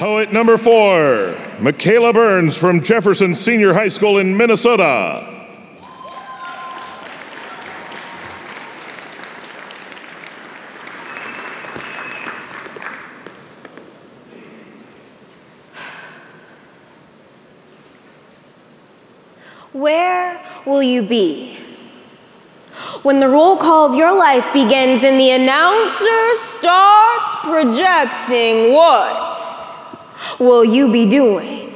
Poet number 4, Micala Burns from Jefferson Senior High School in Minnesota. Where will you be when the roll call of your life begins and the announcer starts projecting? What will you be doing?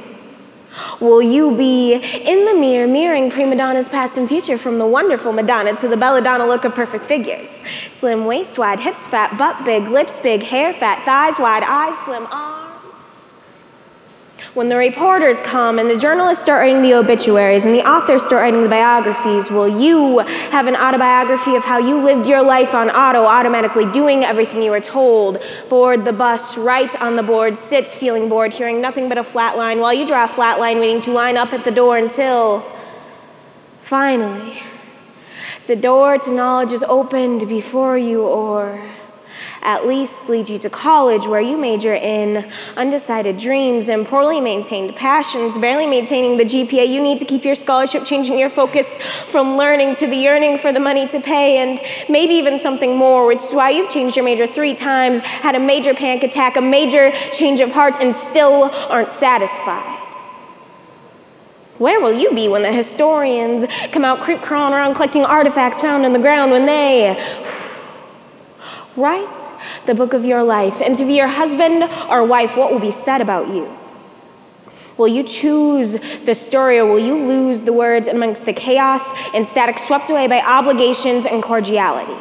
Will you be in the mirror, mirroring prima donna's past and future, from the wonderful Madonna to the belladonna look of perfect figures? Slim waist wide, hips fat, butt big, lips big, hair fat, thighs wide, eyes slim, arms. When the reporters come and the journalists start writing the obituaries and the authors start writing the biographies, will you have an autobiography of how you lived your life on auto, automatically doing everything you were told? Board the bus, write on the board, sit feeling bored, hearing nothing but a flat line while you draw a flat line, waiting to line up at the door until, finally, the door to knowledge is opened before you, or at least lead you to college, where you major in undecided dreams and poorly maintained passions, barely maintaining the GPA you need to keep your scholarship, changing your focus from learning to the yearning for the money to pay, and maybe even something more, which is why you've changed your major 3 times, had a major panic attack, a major change of heart, and still aren't satisfied. Where will you be when the historians come out crawling around collecting artifacts found in the ground, when they write the book of your life? And to be your husband or wife, what will be said about you? Will you choose the story, or will you lose the words amongst the chaos and static swept away by obligations and cordiality?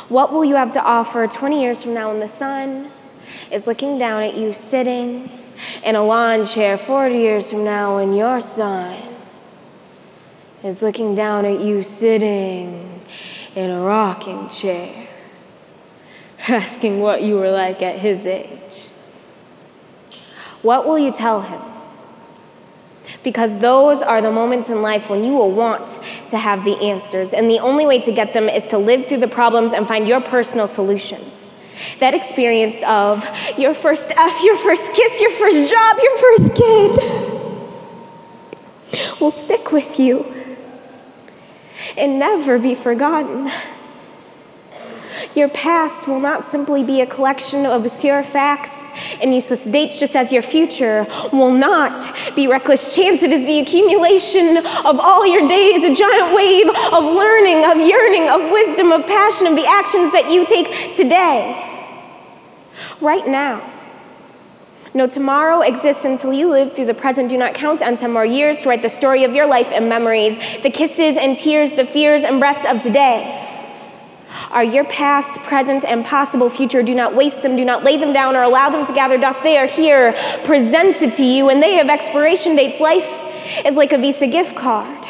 What will you have to offer 20 years from now when the sun is looking down at you sitting in a lawn chair, 40 years from now when your son is looking down at you sitting in a rocking chair, asking what you were like at his age? What will you tell him? Because those are the moments in life when you will want to have the answers, and the only way to get them is to live through the problems and find your personal solutions. That experience of your first F, your first kiss, your first job, your first kid will stick with you and never be forgotten. Your past will not simply be a collection of obscure facts and useless dates, just as your future will not be reckless chance. It is the accumulation of all your days, a giant wave of learning, of yearning, of wisdom, of passion, of the actions that you take today, right now. No tomorrow exists until you live through the present. Do not count on 10 more years to write the story of your life and memories. The kisses and tears, the fears and breaths of today are your past, present, and possible future. Do not waste them. Do not lay them down or allow them to gather dust. They are here, presented to you, and they have expiration dates. Life is like a Visa gift card,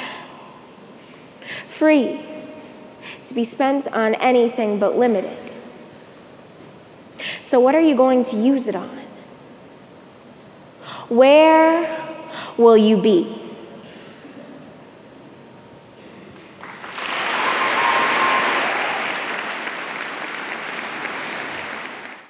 free to be spent on anything but limited. So what are you going to use it on? Where will you be